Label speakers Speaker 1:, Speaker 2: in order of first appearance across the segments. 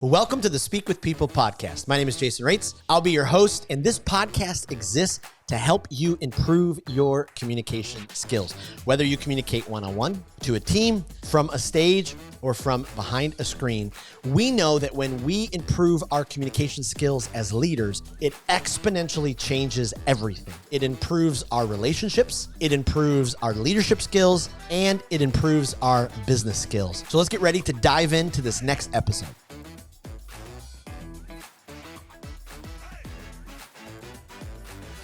Speaker 1: Welcome to the Speak with People podcast. My name is Jason Raitz. I'll be your host, and this podcast exists to help you improve your communication skills. Whether you communicate one-on-one, to a team, from a stage, or from behind a screen, we know that when we improve our communication skills as leaders, it exponentially changes everything. It improves our relationships, it improves our leadership skills, and it improves our business skills. So let's get ready to dive into this next episode.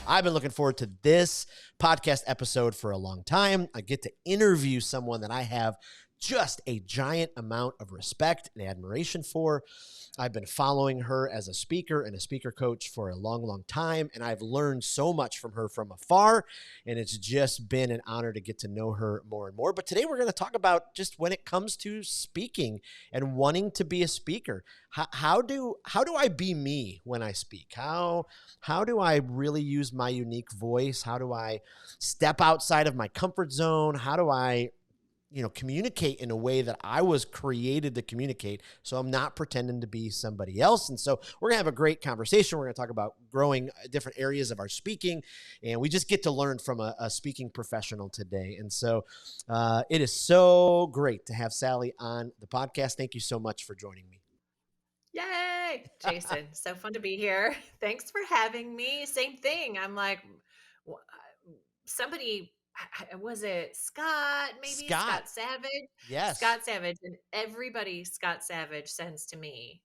Speaker 1: I've been looking forward to this podcast episode for a long time. I get to interview someone that I have just a giant amount of respect and admiration for. I've been following her as a speaker and a speaker coach for a long, long time, and I've learned so much from her from afar, and it's just been an honor to get to know her more and more. But today we're going to talk about just when it comes to speaking and wanting to be a speaker. How do I be me when I speak? How do I really use my unique voice? How do I step outside of my comfort zone? How do I communicate in a way that I was created to communicate, so I'm not pretending to be somebody else? And so we're going to have a great conversation. We're going to talk about growing different areas of our speaking, and we just get to learn from a speaking professional today. And so it is so great to have Sally on the podcast. Thank you so much for joining me.
Speaker 2: Yay, Jason. So fun to be here. Thanks for having me. Same thing. I'm like, somebody, was it Scott? Maybe Scott Savage?
Speaker 1: Yes.
Speaker 2: Scott Savage. And everybody Scott Savage sends to me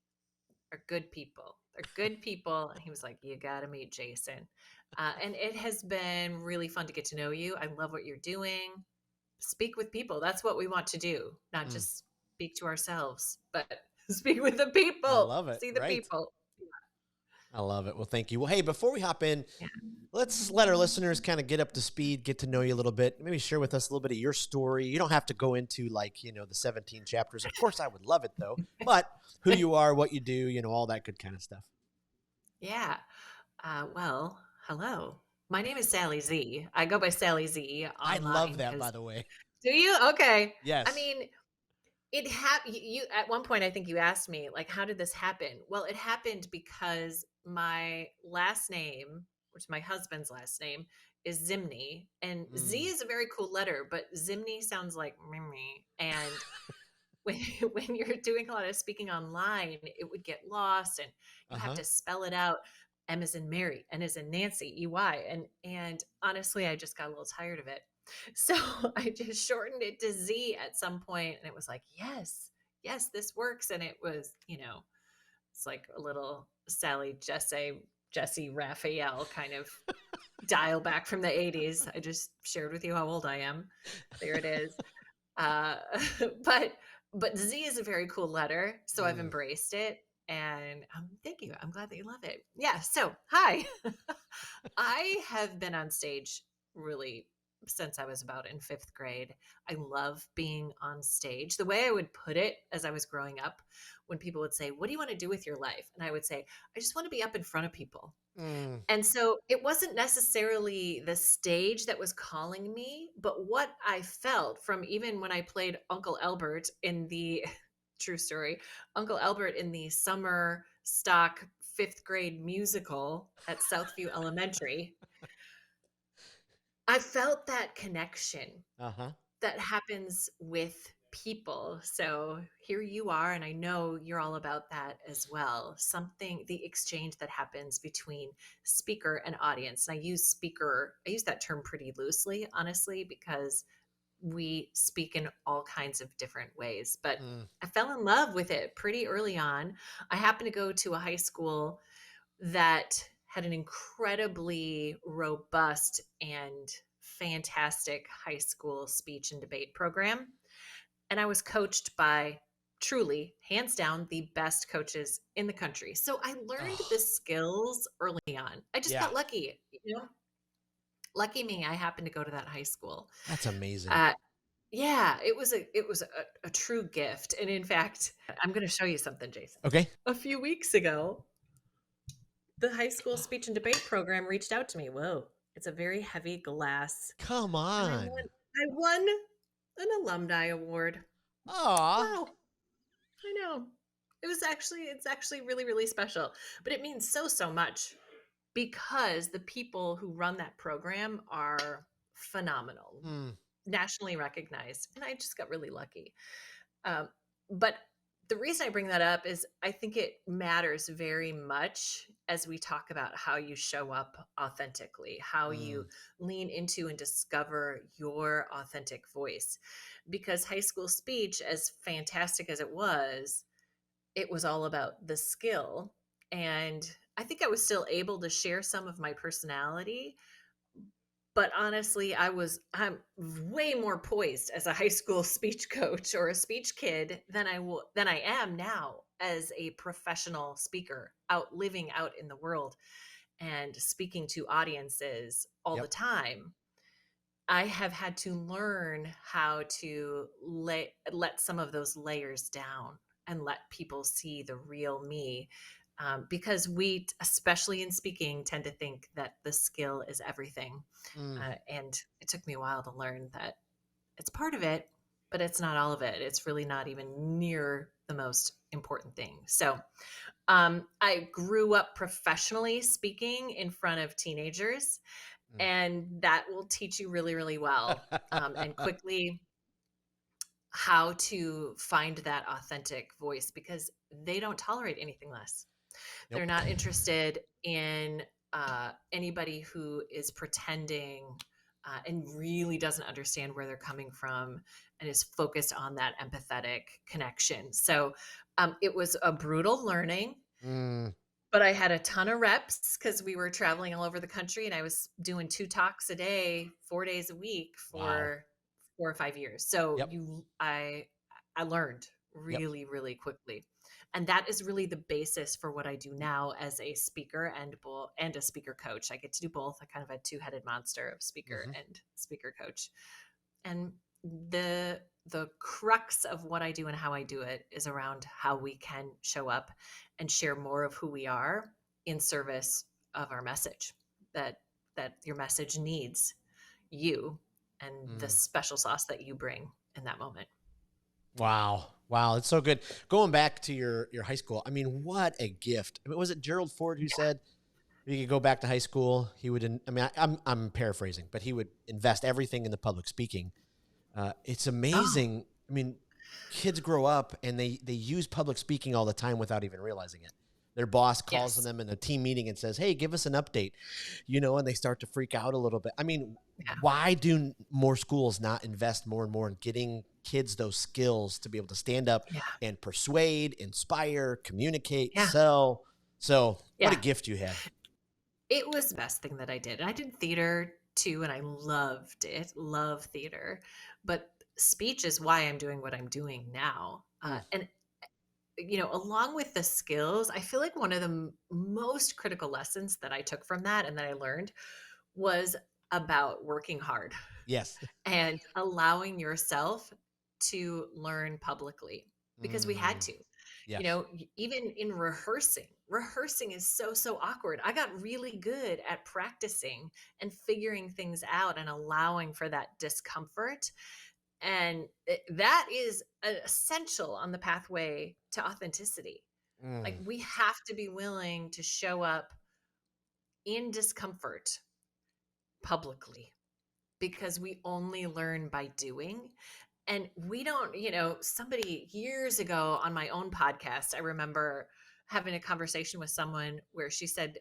Speaker 2: are good people. They're good people. And he was like, you got to meet Jason. And it has been really fun to get to know you. I love what you're doing. Speak with people. That's what we want to do. Not just speak to ourselves, but speak with the people.
Speaker 1: I love it.
Speaker 2: See the people.
Speaker 1: I love it. Well, thank you. Well, hey, before we hop in, let's let our listeners kind of get up to speed, get to know you a little bit. Maybe share with us a little bit of your story. You don't have to go into the 17 chapters. Of course, I would love it though. But who you are, what you do, all that good kind of stuff.
Speaker 2: Yeah. Well, hello. My name is Sally Z. I go by Sally Z online.
Speaker 1: I love that, by the way.
Speaker 2: Do you? Okay.
Speaker 1: Yes.
Speaker 2: I mean, you at one point, I think you asked me, like, how did this happen? Well, it happened because my last name, which is my husband's last name, is Zimney. And Z is a very cool letter, but Zimney sounds like Mimi. And when you're doing a lot of speaking online, it would get lost and you have to spell it out. M as in Mary, N as in Nancy, EY. And honestly, I just got a little tired of it. So I just shortened it to Z at some point, and it was like, yes, this works. And it was, it's like a little Sally Jesse Raphael kind of dial back from the 80s. I just shared with you how old I am. There it is. But Z is a very cool letter, so I've embraced it. And thank you. I'm glad that you love it. Yeah. So, hi. I have been on stage really since I was about in 5th grade. I love being on stage. The way I would put it as I was growing up, when people would say, what do you want to do with your life? And I would say, I just want to be up in front of people. And so it wasn't necessarily the stage that was calling me, but what I felt from even when I played Uncle Albert in the true story, Uncle Albert in the summer stock 5th grade musical at Southview Elementary. I felt that connection that happens with people. So here you are, and I know you're all about that as well. The exchange that happens between speaker and audience. And I use that term pretty loosely, honestly, because we speak in all kinds of different ways. But I fell in love with it pretty early on. I happened to go to a high school that had an incredibly robust and fantastic high school speech and debate program. And I was coached by truly, hands down, the best coaches in the country. So I learned the skills early on. I just got lucky, Lucky me, I happened to go to that high school.
Speaker 1: That's amazing.
Speaker 2: Yeah, it was a true gift. And in fact, I'm going to show you something, Jason.
Speaker 1: Okay.
Speaker 2: A few weeks ago, the high school speech and debate program reached out to me. Whoa, it's a very heavy glass.
Speaker 1: Come on.
Speaker 2: I won an alumni award.
Speaker 1: Aw.
Speaker 2: Wow. I know. It's actually really, really special. But it means so, so much because the people who run that program are phenomenal,
Speaker 1: Mm,
Speaker 2: nationally recognized. And I just got really lucky. Um, but the reason I bring that up is I think it matters very much as we talk about how you show up authentically, how you
Speaker 1: mm,
Speaker 2: lean into and discover your authentic voice. Because high school speech, as fantastic as it was all about the skill. And I think I was still able to share some of my personality, but honestly, I'm way more poised as a high school speech coach or a speech kid than I am now as a professional speaker out living out in the world and speaking to audiences all the
Speaker 1: yep.
Speaker 2: time. I have had to learn how to let some of those layers down and let people see the real me. Because we, especially in speaking, tend to think that the skill is everything.
Speaker 1: Mm,
Speaker 2: And it took me a while to learn that it's part of it, but it's not all of it. It's really not even near the most important thing. So I grew up professionally speaking in front of teenagers,
Speaker 1: mm.
Speaker 2: and that will teach you really, really well and quickly how to find that authentic voice because they don't tolerate anything less. They're
Speaker 1: Nope.
Speaker 2: not interested in anybody who is pretending and really doesn't understand where they're coming from and is focused on that empathetic connection. So it was a brutal learning,
Speaker 1: Mm,
Speaker 2: but I had a ton of reps because we were traveling all over the country and I was doing 2 talks a day, 4 days a week
Speaker 1: wow.
Speaker 2: for 4 or 5 years. So
Speaker 1: Yep.
Speaker 2: I learned
Speaker 1: Yep.
Speaker 2: really, really quickly. And that is really the basis for what I do now as a speaker and a speaker coach. I get to do both. I kind of a two-headed monster of speaker
Speaker 1: Hmm.
Speaker 2: and speaker coach. And the crux of what I do and how I do it is around how we can show up and share more of who we are in service of our message. That your message needs you and the
Speaker 1: Mm.
Speaker 2: special sauce that you bring in that moment.
Speaker 1: Wow. Wow. It's so good. Going back to your high school. I mean, what a gift. I mean, was it Gerald Ford who
Speaker 2: Yeah.
Speaker 1: said if he could go back to high school, he would, I mean, I'm paraphrasing, but he would invest everything in the public speaking. It's
Speaker 2: Oh,
Speaker 1: amazing. I mean, kids grow up and they use public speaking all the time without even realizing it. Their boss calls
Speaker 2: yes.
Speaker 1: them in a team meeting and says, "Hey, give us an update," and they start to freak out a little bit. I mean,
Speaker 2: Yeah.
Speaker 1: why do more schools not invest more and more in getting kids those skills to be able to stand up
Speaker 2: Yeah.
Speaker 1: and persuade, inspire, communicate,
Speaker 2: Yeah.
Speaker 1: sell? So, what a
Speaker 2: Yeah.
Speaker 1: gift you had.
Speaker 2: It was the best thing that I did. And I did theater too, and I loved it. Love theater. But speech is why I'm doing what I'm doing now.
Speaker 1: Mm,
Speaker 2: And along with the skills, I feel like one of the most critical lessons that I took from that and that I learned was about working hard
Speaker 1: yes.
Speaker 2: and allowing yourself to learn publicly because we had
Speaker 1: Mm,
Speaker 2: to.
Speaker 1: yes.
Speaker 2: Even in rehearsing is so, so awkward. I got really good at practicing and figuring things out and allowing for that discomfort, and that is essential on the pathway to authenticity. Like,
Speaker 1: Mm,
Speaker 2: we have to be willing to show up in discomfort publicly because we only learn by doing. And we don't, somebody years ago on my own podcast, I remember having a conversation with someone where she said,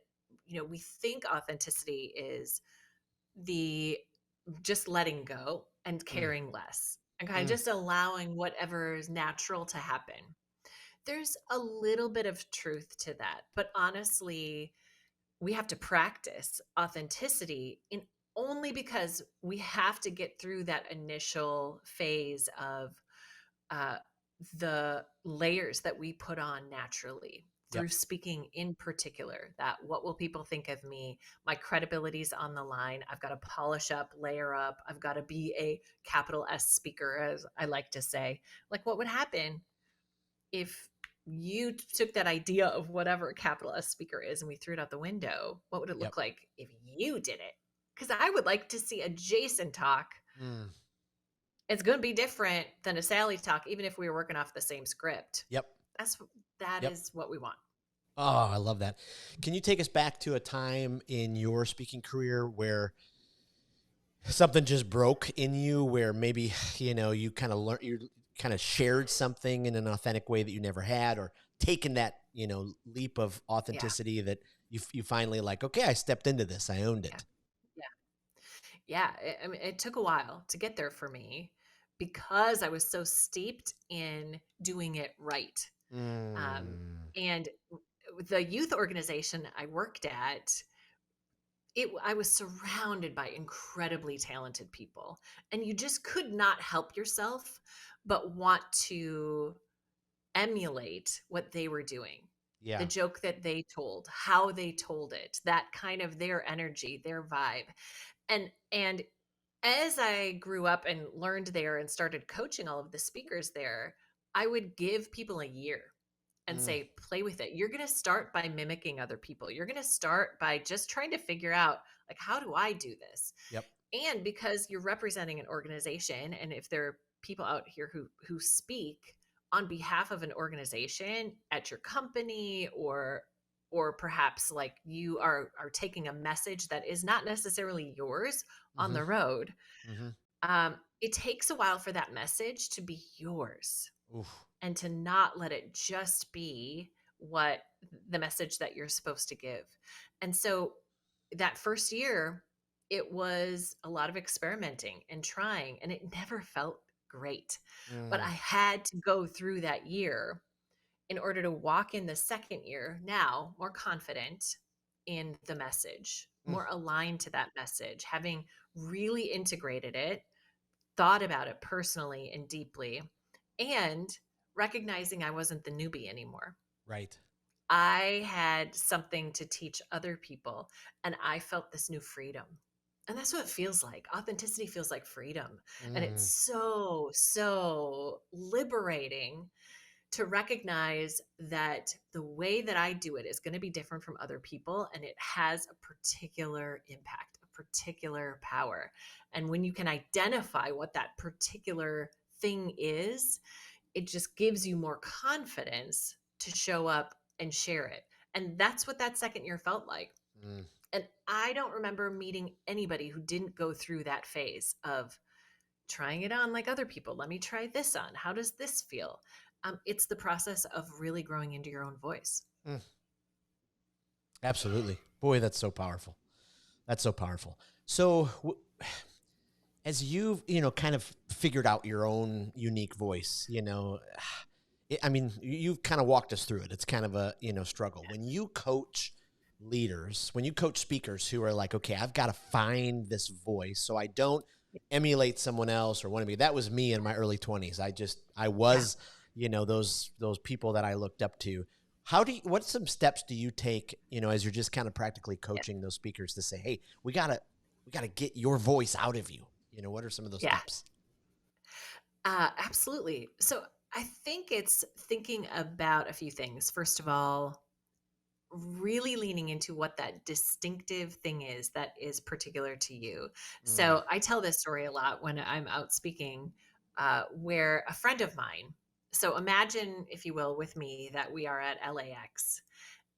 Speaker 2: we think authenticity is the just letting go and
Speaker 1: mm,
Speaker 2: caring less and kind of
Speaker 1: mm.
Speaker 2: just allowing whatever is natural to happen. There's a little bit of truth to that, but honestly, we have to practice authenticity in only because we have to get through that initial phase of uh, the layers that we put on naturally through
Speaker 1: Yep.
Speaker 2: speaking in particular. That what will people think of me? My credibility's on the line. I've got to polish up, layer up. I've got to be a capital S speaker, as I like to say. Like, what would happen if you took that idea of whatever a capital S speaker is and we threw it out the window? What would it
Speaker 1: Yep.
Speaker 2: look like if you did it? Because I would like to see a Jason talk.
Speaker 1: Mm,
Speaker 2: It's going to be different than a Sally talk, even if we were working off the same script.
Speaker 1: yep.
Speaker 2: That's that
Speaker 1: Yep.
Speaker 2: is what we want.
Speaker 1: Oh, I love that. Can you take us back to a time in your speaking career where something just broke in you, where maybe, you kind of learned, you kind of shared something in an authentic way that you never had, or taken that, leap of
Speaker 2: Yeah.
Speaker 1: authenticity that you finally like, okay, I stepped into this. I owned
Speaker 2: Yeah.
Speaker 1: it.
Speaker 2: Yeah. Yeah. I mean, it took a while to get there for me because I was so steeped in doing it right. Um,
Speaker 1: Mm,
Speaker 2: and the youth organization I worked at, I was surrounded by incredibly talented people, and you just could not help yourself but want to emulate what they were doing. The
Speaker 1: yeah.
Speaker 2: joke that they told, how they told it, that kind of their energy, their vibe. And as I grew up and learned there and started coaching all of the speakers there, I would give people a year and
Speaker 1: Mm,
Speaker 2: say, play with it. You're going to start by mimicking other people. You're going to start by just trying to figure out, like, how do I do this?
Speaker 1: yep.
Speaker 2: And because you're representing an organization, and if there are people out here who speak on behalf of an organization at your company, or perhaps like you are taking a message that is not necessarily yours on
Speaker 1: Mm-hmm.
Speaker 2: the road,
Speaker 1: Mm-hmm.
Speaker 2: it takes a while for that message to be yours
Speaker 1: Oof.
Speaker 2: and to not let it just be what the message that you're supposed to give. And so that first year, it was a lot of experimenting and trying, and it never felt great. But I
Speaker 1: Mm,
Speaker 2: had to go through that year in order to walk in the second year now more confident in the message,
Speaker 1: mm,
Speaker 2: more aligned to that message, having really integrated it, thought about it personally and deeply, and recognizing I wasn't the newbie anymore.
Speaker 1: right.
Speaker 2: I had something to teach other people, and I felt this new freedom. And that's what it feels like. Authenticity feels like freedom. And it's
Speaker 1: Mm,
Speaker 2: so, so liberating to recognize that the way that I do it is going to be different from other people, and it has a particular impact, a particular power. And when you can identify what that particular thing is, it just gives you more confidence to show up and share it. And that's what that second year felt like.
Speaker 1: mm,
Speaker 2: And I don't remember meeting anybody who didn't go through that phase of trying it on like other people. Let me try this on. How does this feel? It's the process of really growing into your own voice.
Speaker 1: mm. Absolutely. Boy, that's so powerful. That's so powerful. So, as you've kind of figured out your own unique voice, I mean, you've kind of walked us through it. It's kind of a struggle when you coach leaders, when you coach speakers who are like, okay, I've got to find this voice so I don't emulate someone else or want to be. That was me in my early 20s. I
Speaker 2: Yeah.
Speaker 1: was those people that I looked up to. What some steps do you take, as you're just kind of practically
Speaker 2: Yeah.
Speaker 1: coaching those speakers to say, hey, we gotta get your voice out of you. What are some of those
Speaker 2: Yeah.
Speaker 1: steps?
Speaker 2: Absolutely. So I think it's thinking about a few things. First of all, really leaning into what that distinctive thing is that is particular to you.
Speaker 1: Mm,
Speaker 2: So I tell this story a lot when I'm out speaking, where a friend of mine, so imagine, if you will, with me that we are at LAX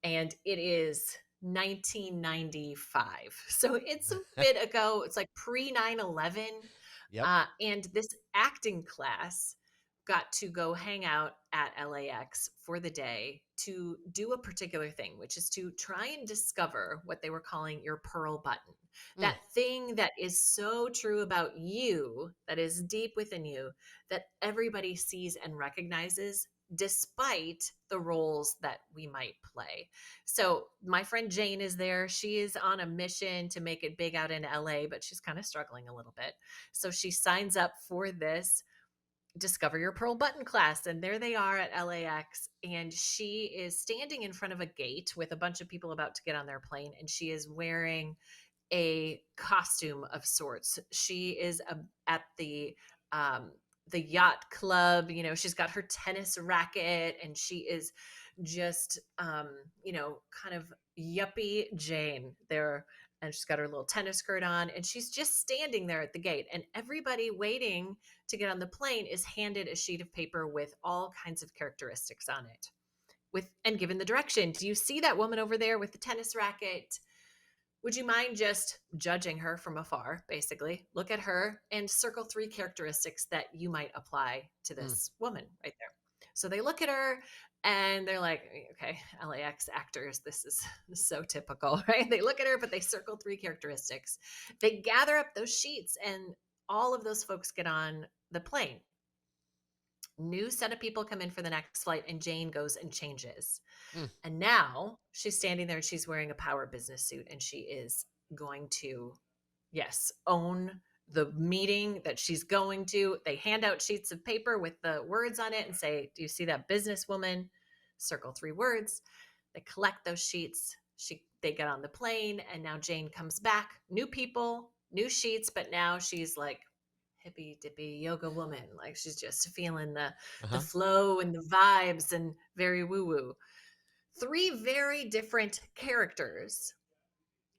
Speaker 2: and it is 1995. So it's a bit ago. It's like pre 9/11.
Speaker 1: yep.
Speaker 2: And this acting class got to go hang out at LAX for the day to do a particular thing, which is to try and discover what they were calling your pearl button.
Speaker 1: Mm,
Speaker 2: That thing that is so true about you, that is deep within you, that everybody sees and recognizes despite the roles that we might play. So, my friend Jane is there. She is on a mission to make it big out in LA, but she's kind of struggling a little bit. So she signs up for this Discover Your Pearl Button class. And there they are at LAX. And she is standing in front of a gate with a bunch of people about to get on their plane. And she is wearing a costume of sorts. She is at um, the yacht club. She's got her tennis racket, and she is just, kind of yuppie Jane there. and she's got her little tennis skirt on, and she's just standing there at the gate. And everybody waiting to get on the plane is handed a sheet of paper with all kinds of characteristics on it, with and given the direction. Do you see that woman over there with the tennis racket? Would you mind just judging her from afar, basically? Look at her and circle 3 characteristics that you might apply to
Speaker 1: Mm.
Speaker 2: this woman right there. So they look at her and they're like, okay, LAX actors, this is so typical, right? They look at her, but they circle 3 characteristics. They gather up those sheets, and all of those folks get on the plane. New set of people come in for the next flight, and Jane goes and changes.
Speaker 1: Mm.
Speaker 2: And now she's standing there and she's wearing a power business suit, and she is going to, yes, own the meeting that she's going to. They hand out sheets of paper with the words on it and say, do you see that businesswoman? Circle 3 words. They collect those sheets. They get on the plane, and now Jane comes back. New people, new sheets, but now she's like hippy dippy yoga woman. Like she's just feeling the
Speaker 1: Uh-huh.
Speaker 2: flow and the vibes and very woo woo. 3 very different characters,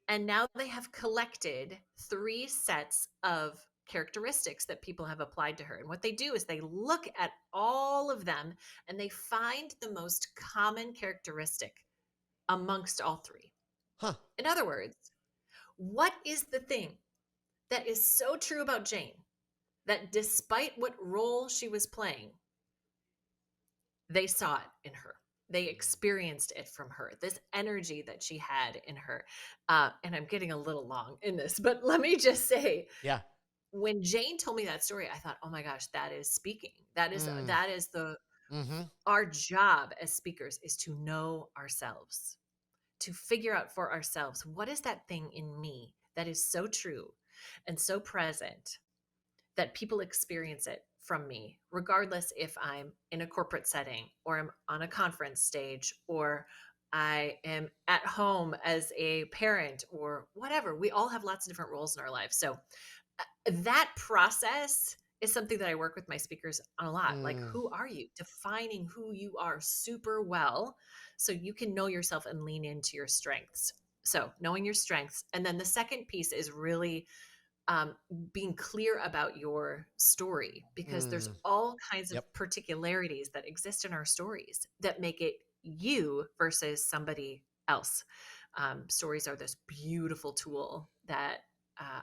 Speaker 2: and now they have collected 3 sets of characteristics that people have applied to her. And what they do is they look at all of them and they find the most common characteristic amongst all 3.
Speaker 1: Huh.
Speaker 2: In other words, what is the thing that is so true about Jane that despite what role she was playing, they saw it in her? They experienced it from her, this energy that she had in her. And I'm getting a little long in this, but let me just say,
Speaker 1: Yeah.
Speaker 2: when Jane told me that story, I thought, oh my gosh, that is speaking. That is
Speaker 1: Mm.
Speaker 2: that is the
Speaker 1: Mm-hmm.
Speaker 2: our job as speakers is to know ourselves, to figure out for ourselves, what is that thing in me that is so true and so present that people experience it from me, regardless if I'm in a corporate setting or I'm on a conference stage or I am at home as a parent or whatever. We all have lots of different roles in our lives. So that process is something that I work with my speakers on a lot. Like,
Speaker 1: Mm.
Speaker 2: who are you? Defining who you are super well so you can know yourself and lean into your strengths. So, knowing your strengths. And then the second piece is really um, being clear about your story, because there's
Speaker 1: Mm.
Speaker 2: all kinds of
Speaker 1: Yep.
Speaker 2: particularities that exist in our stories that make it you versus somebody else. Stories are this beautiful tool that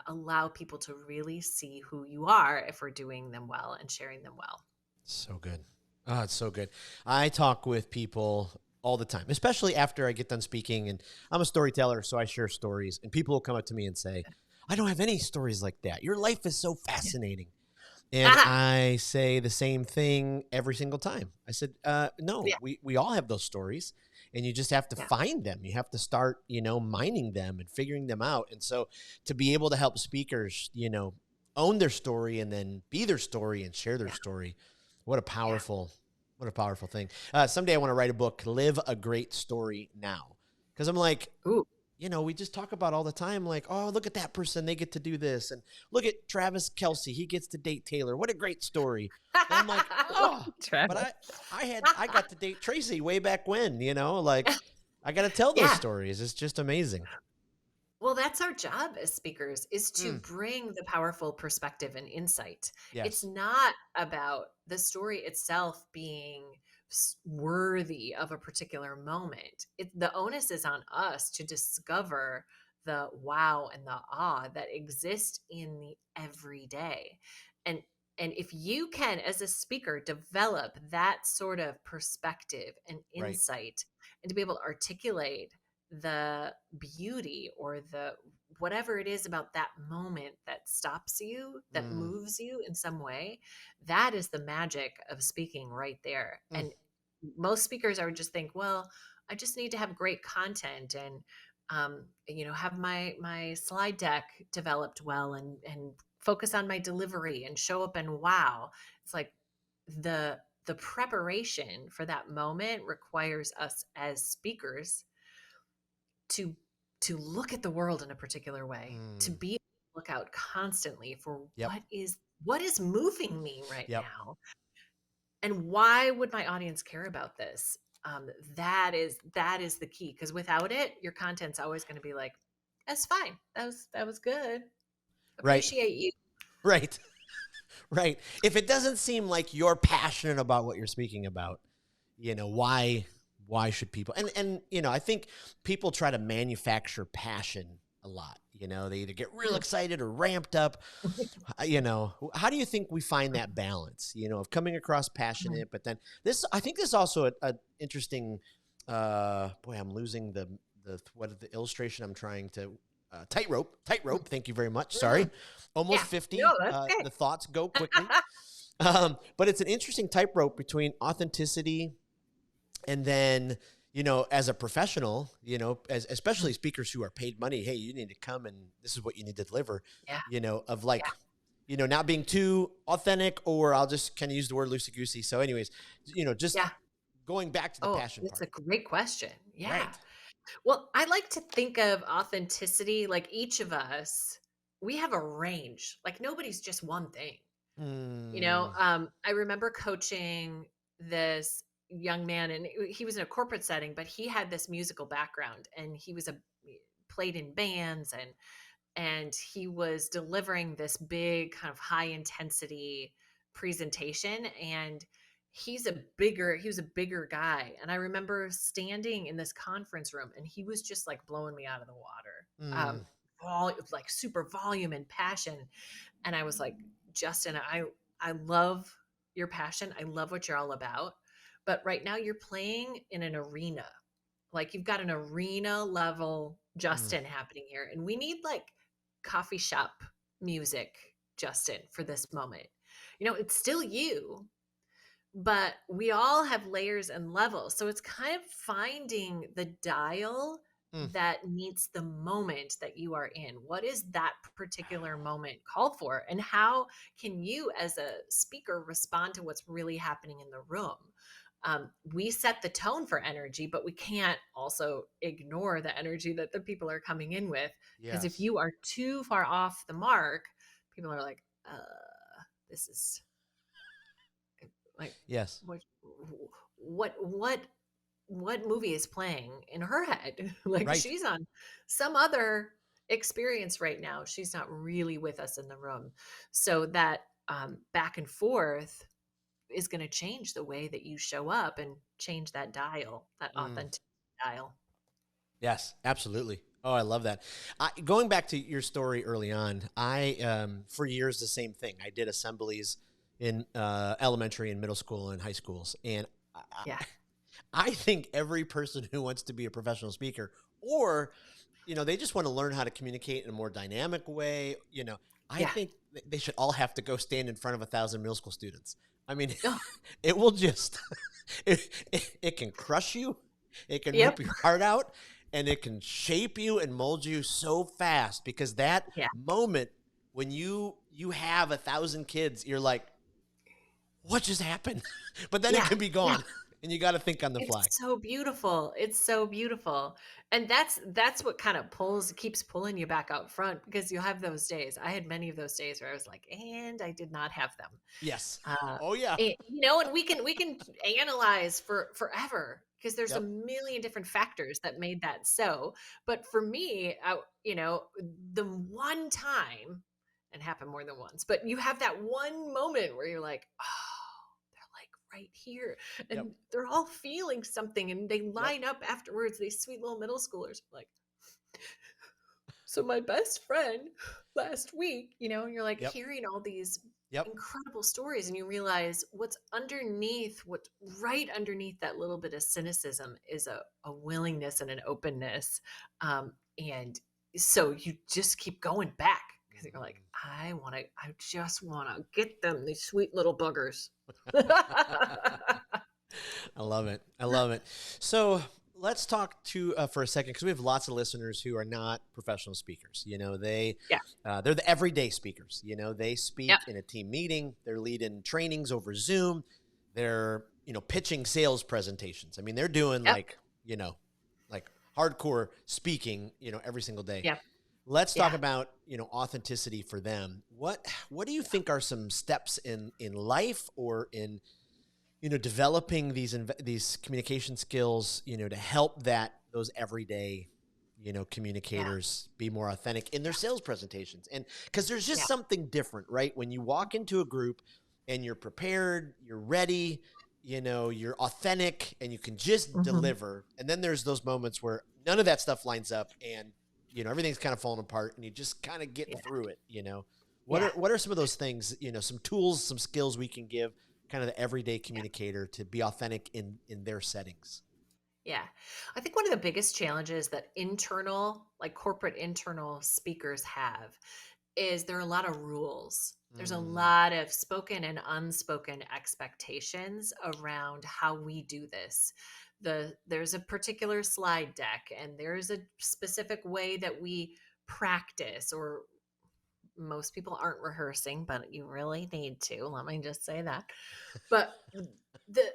Speaker 2: allow people to really see who you are if we're doing them well and sharing them well.
Speaker 1: So good. Oh, it's so good. I talk with people all the time, especially after I get done speaking. And I'm a storyteller, so I share stories. And people will come up to me and say, I don't have any stories like that. Your life is so
Speaker 2: Yeah.
Speaker 1: fascinating. And
Speaker 2: Ah,
Speaker 1: I say the same thing every single time. I said, no,
Speaker 2: yeah,
Speaker 1: we all have those stories, and you just have to
Speaker 2: yeah,
Speaker 1: find them. You have to start, mining them and figuring them out. And so to be able to help speakers, own their story and then be their story and share their
Speaker 2: yeah,
Speaker 1: story, what a
Speaker 2: yeah.
Speaker 1: powerful, what a powerful thing. Someday I want to write a book, Live a Great Story Now. Because I'm like,
Speaker 2: Ooh.
Speaker 1: we just talk about all the time, like, oh, look at that person. They get to do this. And look at Travis Kelsey. He gets to date Taylor. What a great story. And I'm like, oh, but
Speaker 2: Travis.
Speaker 1: I got to date Tracy way back when, like I got to tell those
Speaker 2: Yeah.
Speaker 1: stories. It's just amazing.
Speaker 2: Well, that's our job as speakers, is to
Speaker 1: Mm,
Speaker 2: bring the powerful perspective and insight. It's
Speaker 1: yes.
Speaker 2: not about the story itself being worthy of a particular moment. The onus is on us to discover the wow and the awe that exist in the everyday. And and if you can, as a speaker, develop that sort of perspective and
Speaker 1: Right.
Speaker 2: insight, and to be able to articulate the beauty or the whatever it is about that moment that stops you, that
Speaker 1: Mm,
Speaker 2: moves you in some way, that is the magic of speaking right there.
Speaker 1: mm,
Speaker 2: And most speakers are just think, well, I just need to have great content and have my slide deck developed well and focus on my delivery and show up and wow. It's like the preparation for that moment requires us as speakers to look at the world in a particular way, to
Speaker 1: mm.
Speaker 2: be look out constantly for
Speaker 1: Yep.
Speaker 2: what is moving me right
Speaker 1: Yep.
Speaker 2: now, and why would my audience care about this? That is the key, because without it, your content's always going to be like, That's fine. That was good.
Speaker 1: Right.
Speaker 2: Appreciate you.
Speaker 1: Right. Right. If it doesn't seem like you're passionate about what you're speaking about, why should people, and I think people try to manufacture passion a lot. They either get real
Speaker 2: Mm.
Speaker 1: excited or ramped up. How do you think we find that balance, of coming across
Speaker 2: Mm.
Speaker 1: passionate, but then I think this is also a interesting, boy, I'm losing what is the illustration I'm trying to, tightrope. Thank you very much. Sorry.
Speaker 2: Mm.
Speaker 1: Almost
Speaker 2: Yeah.
Speaker 1: 50.
Speaker 2: No, that's
Speaker 1: The
Speaker 2: okay.
Speaker 1: thoughts go quickly. But it's an interesting tightrope between authenticity and then, as a professional, especially
Speaker 2: Mm.
Speaker 1: speakers who are paid money, hey, you need to come and this is what you need to deliver,
Speaker 2: Yeah.
Speaker 1: of
Speaker 2: Yeah.
Speaker 1: like, not being too authentic, or I'll just kind of use the word loosey goosey. So, anyways, just
Speaker 2: Yeah.
Speaker 1: going back to the
Speaker 2: Oh,
Speaker 1: passion
Speaker 2: that's a
Speaker 1: part.
Speaker 2: great question. Yeah.
Speaker 1: Right.
Speaker 2: Well, I like to think of authenticity like each of us, we have a range. Like nobody's just one thing.
Speaker 1: Mm,
Speaker 2: I remember coaching this young man, and he was in a corporate setting, but he had this musical background, and he was a played in bands, and he was delivering this big kind of high intensity presentation, and he was a bigger guy, and I remember standing in this conference room, and he was just like blowing me out of the water.
Speaker 1: mm,
Speaker 2: Like super volume and passion, and I was like, Justin, I love your passion. I love what you're all about. But right now you're playing in an arena. Like you've got an arena level
Speaker 1: mm,
Speaker 2: Justin happening here. And we need like coffee shop music, Justin, for this moment. It's still you, but we all have layers and levels. So it's kind of finding the dial
Speaker 1: mm,
Speaker 2: that meets the moment that you are in. What is that particular moment called for? And how can you, as a speaker, respond to what's really happening in the room? We set the tone for energy, but we can't also ignore the energy that the people are coming in with. Because if
Speaker 1: yes.
Speaker 2: you are too far off the mark, people are like, this is like
Speaker 1: Yes.
Speaker 2: what what what what movie is playing in her head? Like
Speaker 1: Right.
Speaker 2: she's on some other experience right now. She's not really with us in the room. So that back and forth is going to change the way that you show up and change that dial, that
Speaker 1: Mm.
Speaker 2: authentic dial.
Speaker 1: Yes, absolutely. Oh, I love that. Going back to your story early on, for years, the same thing. I did assemblies in elementary and middle school and high schools. And I,
Speaker 2: Yeah.
Speaker 1: I think every person who wants to be a professional speaker, or, they just want to learn how to communicate in a more dynamic way, I
Speaker 2: Yeah.
Speaker 1: think they should all have to go stand in front of 1,000 middle school students. I mean,
Speaker 2: Oh,
Speaker 1: it will just, it can crush you. It can rip
Speaker 2: yep.
Speaker 1: your heart out, and it can shape you and mold you so fast, because that
Speaker 2: Yeah.
Speaker 1: moment when you have 1,000 kids, you're like, what just happened? But then it
Speaker 2: Yeah.
Speaker 1: can be
Speaker 2: Yeah.
Speaker 1: gone, and you got to think on the
Speaker 2: It's
Speaker 1: fly.
Speaker 2: so beautiful. It's so beautiful. And that's what kind of keeps pulling you back out front, because you'll have those days. I had many of those days where I was like, and I did not have them.
Speaker 1: Yes.
Speaker 2: Uh,
Speaker 1: Oh yeah.
Speaker 2: and we can analyze for forever, because there's a
Speaker 1: Yep.
Speaker 2: million different factors that made that so. But for me, the one time, and happened more than once, but you have that one moment where you're like, oh, they're like right here,
Speaker 1: Yep.
Speaker 2: and they're all feeling something, and they
Speaker 1: Yep.
Speaker 2: line up afterwards. These sweet little middle schoolers, like, so my best friend last week, and you're like
Speaker 1: Yep.
Speaker 2: hearing all these
Speaker 1: Yep.
Speaker 2: incredible stories, and you realize what's right underneath that little bit of cynicism is a willingness and an openness. And so you just keep going back, because you're like,
Speaker 1: Mhm.
Speaker 2: I just want to get them, these sweet little buggers.
Speaker 1: I love it. I love it. So let's talk for a second, because we have lots of listeners who are not professional speakers.
Speaker 2: Yeah.
Speaker 1: They're the everyday speakers. They
Speaker 2: Yep.
Speaker 1: speak in a team meeting. They're leading trainings over Zoom. They're pitching sales presentations. I mean, they're doing
Speaker 2: Yep.
Speaker 1: like hardcore speaking. Every single day.
Speaker 2: Yep.
Speaker 1: Let's talk
Speaker 2: Yeah.
Speaker 1: about authenticity for them. What do you think are some steps in life, or in developing these communication skills, to help those everyday,
Speaker 2: Yeah.
Speaker 1: communicators be more authentic in their
Speaker 2: Yeah.
Speaker 1: sales presentations. And because there's just
Speaker 2: Yeah.
Speaker 1: something different, right? When you walk into a group and you're prepared, you're ready, you're authentic and you can just
Speaker 2: Mhm.
Speaker 1: deliver. And then there's those moments where none of that stuff lines up and, everything's kind of falling apart and you just kind of get
Speaker 2: Yeah.
Speaker 1: through it. What
Speaker 2: Yeah.
Speaker 1: are some of those things, some tools, some skills we can give kind of the everyday
Speaker 2: Yeah.
Speaker 1: communicator to be authentic in their settings?
Speaker 2: Yeah. I think one of the biggest challenges that like corporate internal speakers have is there are a lot of rules. There's a
Speaker 1: Mm,
Speaker 2: lot of spoken and unspoken expectations around how we do this. There's a particular slide deck and there's a specific way that we practice, or most people aren't rehearsing, but you really need to. Let me just say that. But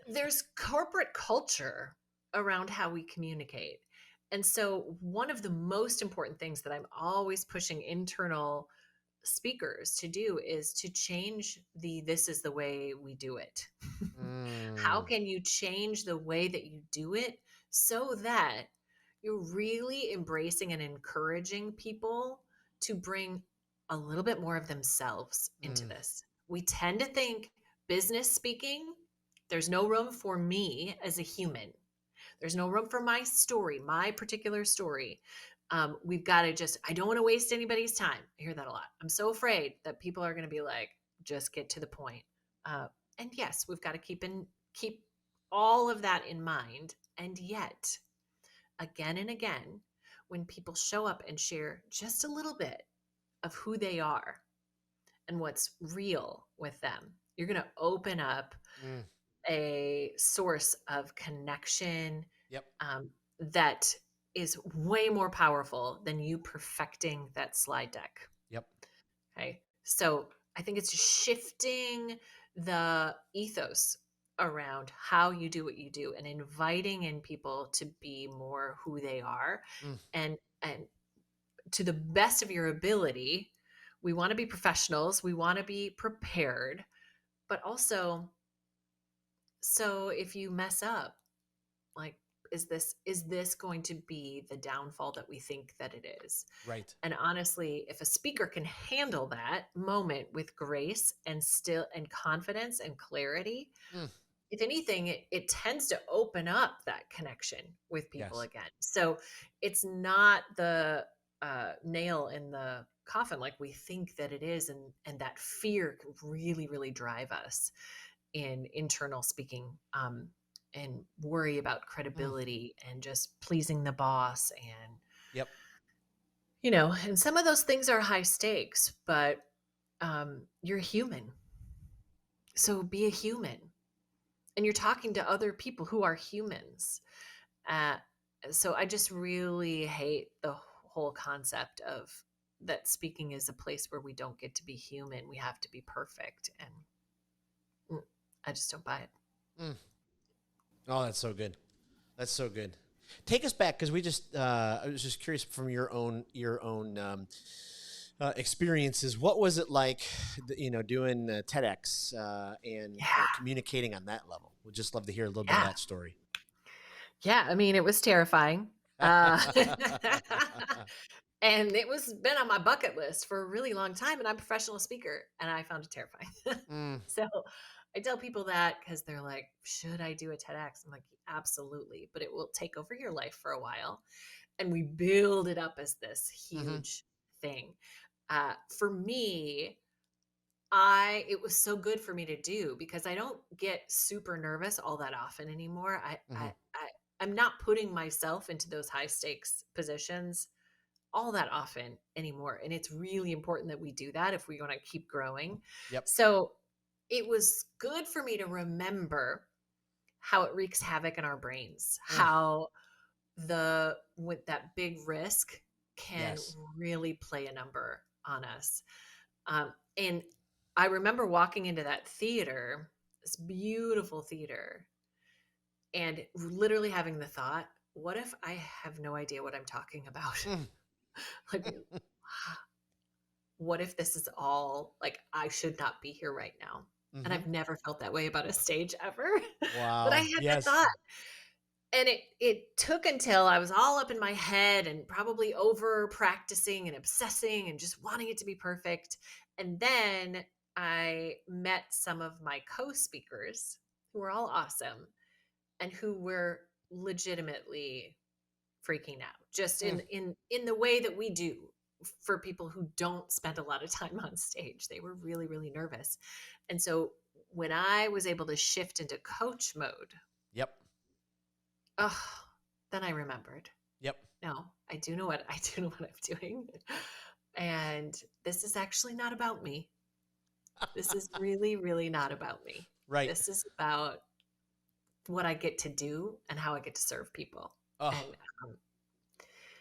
Speaker 2: there's corporate culture around how we communicate. And so, one of the most important things that I'm always pushing internal speakers to do is to change this is the way we do it. How
Speaker 1: mm,
Speaker 2: can you change the way that you do it so that you're really embracing and encouraging people to bring a little bit more of themselves into
Speaker 1: mm,
Speaker 2: this? We tend to think business speaking, there's no room for me as a human. There's no room for my story, my particular story. We've got to I don't want to waste anybody's time. I hear that a lot. I'm so afraid that people are going to be like, just get to the point. Uh, and yes, we've got to keep all of that in mind. And yet, again and again, when people show up and share just a little bit of who they are and what's real with them, you're going to open up
Speaker 1: mm.
Speaker 2: a source of connection
Speaker 1: Yep.
Speaker 2: that is way more powerful than you perfecting that slide deck.
Speaker 1: Yep.
Speaker 2: Okay. So I think it's shifting the ethos around how you do what you do and inviting in people to be more who they are,
Speaker 1: Mm,
Speaker 2: and to the best of your ability. We want to be professionals, we want to be prepared, but also, so if you mess up, like, is this going to be the downfall that we think that it is?
Speaker 1: right.
Speaker 2: And honestly, if a speaker can handle that moment with grace and still and confidence and clarity,
Speaker 1: Mm,
Speaker 2: if anything, it tends to open up that connection with people
Speaker 1: yes.
Speaker 2: again. So it's not the nail in the coffin like we think that it is, and that fear can really, really drive us in internal speaking, and worry about
Speaker 1: Mm,
Speaker 2: credibility and just pleasing the boss, and
Speaker 1: yep.
Speaker 2: and some of those things are high stakes, but you're human, so be a human, and you're talking to other people who are humans. uh, so I just really hate the whole concept of that speaking is a place where we don't get to be human, we have to be perfect, and I just don't buy it.
Speaker 1: Mm. Oh, that's so good. That's so good. Take us back because I was just curious from your own experiences. What was it like, doing TEDx and
Speaker 2: Yeah.
Speaker 1: communicating on that level? We'd just love to hear a little bit of
Speaker 2: Yeah.
Speaker 1: that story.
Speaker 2: Yeah, I mean, it was terrifying. And it was been on my bucket list for a really long time, and I'm a professional speaker, and I found it terrifying.
Speaker 1: Mm,
Speaker 2: So I tell people that because they're like, should I do a TEDx? I'm like, absolutely, but it will take over your life for a while. And we build it up as this
Speaker 1: hmm
Speaker 2: huge thing. For me, it was so good for me to do because I don't get super nervous all that often anymore.
Speaker 1: hmm
Speaker 2: I'm not putting myself into those high stakes positions all that often anymore. And it's really important that we do that if we want to keep growing.
Speaker 1: Yep.
Speaker 2: So it was good for me to remember how it wreaks havoc in our brains,
Speaker 1: Mm,
Speaker 2: how with that big risk can
Speaker 1: yes.
Speaker 2: really play a number on us. And I remember walking into that theater, this beautiful theater, and literally having the thought, what if I have no idea what I'm talking about?
Speaker 1: Mm,
Speaker 2: Like, what if this is all like I should not be here right now? And
Speaker 1: hmm
Speaker 2: I've never felt that way about a stage ever. But I
Speaker 1: Wow.
Speaker 2: had that
Speaker 1: Yes.
Speaker 2: thought. And it took until I was all up in my head and probably over practicing and obsessing and just wanting it to be perfect. And then I met some of my co-speakers who were all awesome and who were legitimately freaking out just
Speaker 1: Mm,
Speaker 2: in the way that we do for people who don't spend a lot of time on stage. They were really, really nervous. And so when I was able to shift into coach mode,
Speaker 1: yep.
Speaker 2: oh, then I remembered.
Speaker 1: Yep.
Speaker 2: No, I do know what I'm doing. And this is actually not about me. This is really, really not about me.
Speaker 1: Right.
Speaker 2: This is about what I get to do and how I get to serve people.
Speaker 1: Oh,
Speaker 2: And um,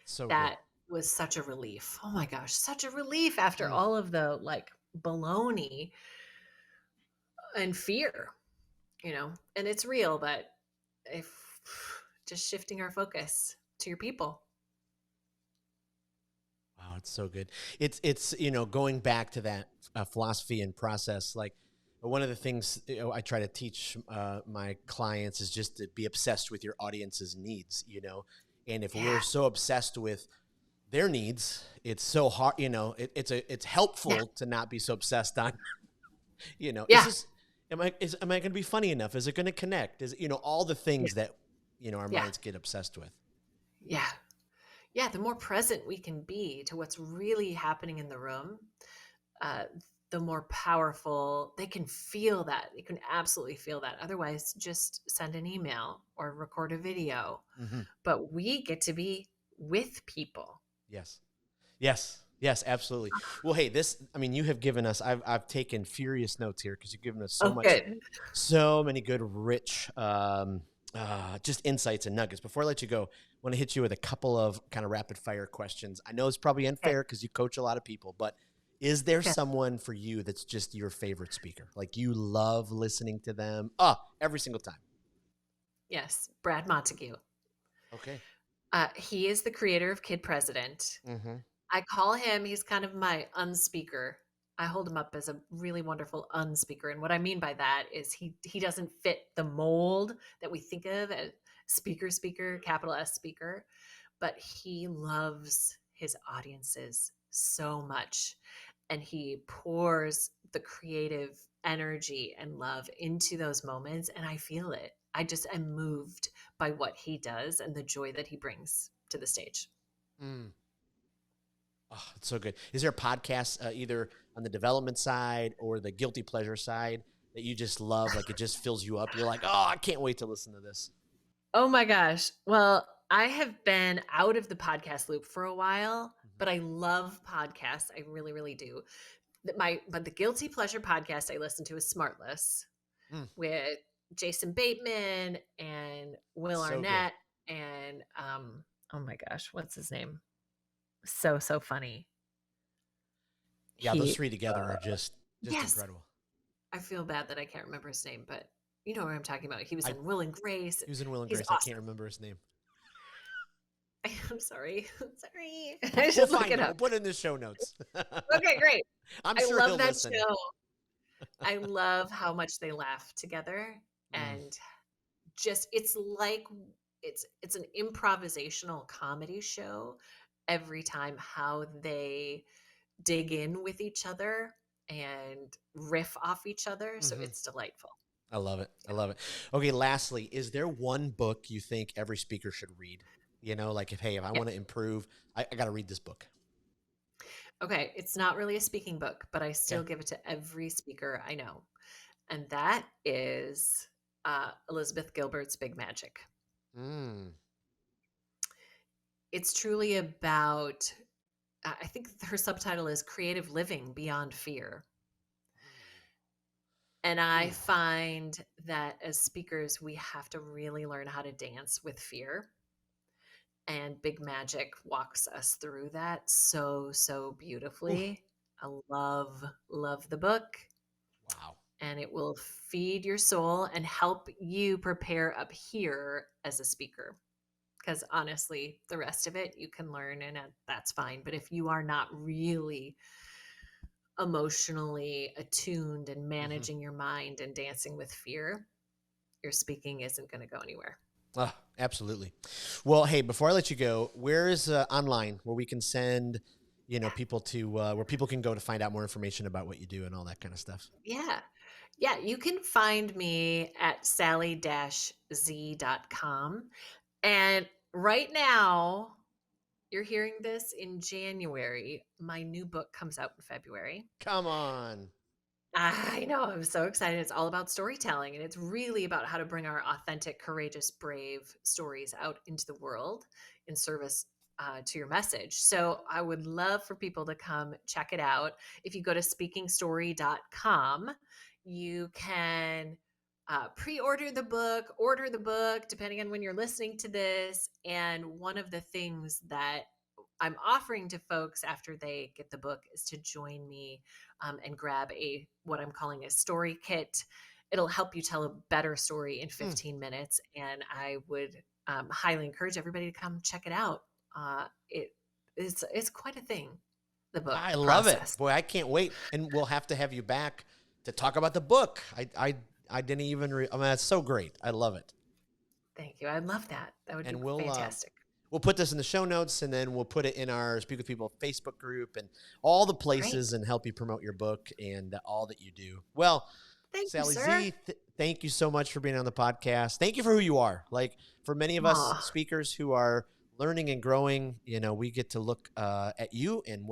Speaker 1: so good.
Speaker 2: that was such a relief. Oh my gosh, such a relief after
Speaker 1: Mm,
Speaker 2: all of the like baloney and fear, and it's real, but if just shifting our focus to your people.
Speaker 1: wow, it's so good. It's going back to that philosophy and process. Like one of the things I try to teach my clients is just to be obsessed with your audience's needs. And if
Speaker 2: Yeah.
Speaker 1: we're so obsessed with their needs, it's so hard. It's
Speaker 2: Yeah.
Speaker 1: helpful to not be so obsessed on. Is
Speaker 2: Yeah.
Speaker 1: this am I going to be funny enough? Is it going to connect? Is all the
Speaker 2: Yeah.
Speaker 1: things that our
Speaker 2: Yeah.
Speaker 1: minds get obsessed with.
Speaker 2: Yeah. Yeah. The more present we can be to what's really happening in the room, uh, the more powerful they can feel that. They can absolutely feel that. Otherwise, just send an email or record a video.
Speaker 1: Mm-hmm.
Speaker 2: But we get to be with people.
Speaker 1: Yes. Yes. Yes, absolutely. Well, hey, you have given us, I've taken furious notes here because you've given us
Speaker 2: Oh, good.
Speaker 1: so many good, rich, just insights and nuggets. Before I let you go, I want to hit you with a couple of kind of rapid fire questions. I know it's probably
Speaker 2: Okay.
Speaker 1: unfair because you coach a lot of people, but is there
Speaker 2: Okay.
Speaker 1: someone for you that's just your favorite speaker? Like you love listening to them every single time?
Speaker 2: Yes. Brad Montague.
Speaker 1: Okay.
Speaker 2: He is the creator of Kid President.
Speaker 1: Mm-hmm.
Speaker 2: I call him, he's kind of my unspeaker. I hold him up as a really wonderful unspeaker. And what I mean by that is he doesn't fit the mold that we think of as speaker, capital S speaker, but he loves his audiences so much. And he pours the creative energy and love into those moments. And I feel it. I just am moved by what he does and the joy that he brings to the stage.
Speaker 1: Mm. Oh, it's so good. Is there a podcast either on the development side or the guilty pleasure side that you just love? Like it just fills you up. You're like, oh, I can't wait to listen to this.
Speaker 2: Oh my gosh. Well, I have been out of the podcast loop for a while,
Speaker 1: Mm-hmm.
Speaker 2: but I love podcasts. I really, really do. But the guilty pleasure podcast I listen to is Smartless
Speaker 1: Mm,
Speaker 2: with Jason Bateman and Will
Speaker 1: so good.
Speaker 2: Arnett and oh my gosh, what's his name? So funny.
Speaker 1: Yeah, those
Speaker 2: He
Speaker 1: three together are just
Speaker 2: yes,
Speaker 1: incredible.
Speaker 2: I feel bad that I can't remember his name, but you know what I'm talking about. He was
Speaker 1: I
Speaker 2: in Will and Grace.
Speaker 1: He was in Will and
Speaker 2: He's
Speaker 1: Grace. I can't
Speaker 2: awesome.
Speaker 1: remember his name.
Speaker 2: I'm sorry. Sorry.
Speaker 1: We'll,
Speaker 2: I
Speaker 1: we'll
Speaker 2: should look
Speaker 1: find
Speaker 2: it
Speaker 1: it. We'll
Speaker 2: up.
Speaker 1: put it in the show notes.
Speaker 2: Okay, great.
Speaker 1: I'm
Speaker 2: I
Speaker 1: sure
Speaker 2: love
Speaker 1: he'll
Speaker 2: that
Speaker 1: listen.
Speaker 2: show. I love how much they laugh together
Speaker 1: Mm,
Speaker 2: and just it's like it's an improvisational comedy show every time how they dig in with each other and riff off each other. So
Speaker 1: hmm
Speaker 2: it's delightful.
Speaker 1: I love it. I
Speaker 2: Yeah.
Speaker 1: love it. Okay, lastly, is there one book you think every speaker should read? Like if I
Speaker 2: Yeah.
Speaker 1: want to improve, I got to read this book.
Speaker 2: Okay. It's not really a speaking book, but I
Speaker 1: Okay.
Speaker 2: still give it to every speaker I know. And that is Elizabeth Gilbert's Big Magic.
Speaker 1: Mm.
Speaker 2: It's truly about, I think her subtitle is Creative Living Beyond Fear. And I
Speaker 1: Ooh.
Speaker 2: find that as speakers, we have to really learn how to dance with fear. And Big Magic walks us through that so
Speaker 1: Ooh.
Speaker 2: beautifully. I love the book,
Speaker 1: Wow.
Speaker 2: and it will feed your soul and help you prepare up here as a speaker. Because honestly, the rest of it you can learn, and that's fine. But if you are not really emotionally attuned and
Speaker 1: Hmm.
Speaker 2: managing your mind and dancing with fear, your speaking isn't going to go anywhere.
Speaker 1: Absolutely. Well, hey, before I let you go, where is online where we can send, people to where people can go to find out more information about what you do and all that kind of stuff?
Speaker 2: Yeah. Yeah. You can find me at sally-z.com. And right now, you're hearing this in January. My new book comes out in February.
Speaker 1: Come on.
Speaker 2: I know. I'm so excited. It's all about storytelling, and it's really about how to bring our authentic, courageous, brave stories out into the world in service to your message. So I would love for people to come check it out. If you go to speakingstory.com, you can pre-order the book, order the book, depending on when you're listening to this. And one of the things that I'm offering to folks after they get the book is to join me and grab what I'm calling a story kit. It'll help you tell a better story in 15 minutes, and I would highly encourage everybody to come check it out. It's quite a thing. The book
Speaker 1: I love
Speaker 2: process.
Speaker 1: it. Boy, I can't wait. And we'll have to have you back to talk about the book. I didn't even, I mean, that's so great. I love it.
Speaker 2: Thank you. I'd love that. That would
Speaker 1: And
Speaker 2: be fantastic.
Speaker 1: We'll put this in the show notes, and then we'll put it in our Speak with People Facebook group and all the places and help you promote your book and all that you do. Well,
Speaker 2: Thank
Speaker 1: Sally
Speaker 2: you, sir.
Speaker 1: Z, thank you so much for being on the podcast. Thank you for who you are. Like, for many of us speakers who are learning and growing, we get to look at you and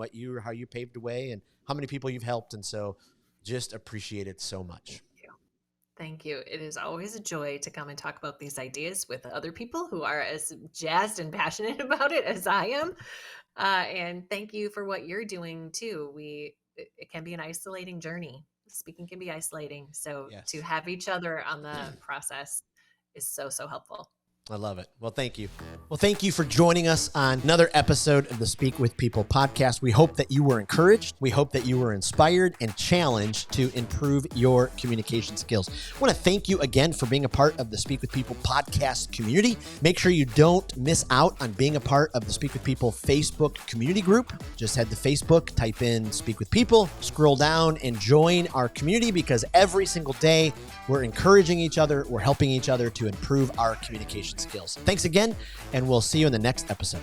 Speaker 1: how you paved the way and how many people you've helped. And so just appreciate it so much.
Speaker 2: Thank you. It is always a joy to come and talk about these ideas with other people who are as jazzed and passionate about it as I am. And thank you for what you're doing too. It can be an isolating journey. Speaking can be isolating. So to have each other on the process is so, so helpful.
Speaker 1: I love it. Well, thank you. Well, thank you for joining us on another episode of the Speak with People podcast. We hope that you were encouraged. We hope that you were inspired and challenged to improve your communication skills. I want to thank you again for being a part of the Speak with People podcast community. Make sure you don't miss out on being a part of the Speak with People Facebook community group. Just head to Facebook, type in Speak with People, scroll down and join our community, because every single day we're encouraging each other, we're helping each other to improve our communication skills. Thanks again, and we'll see you in the next episode.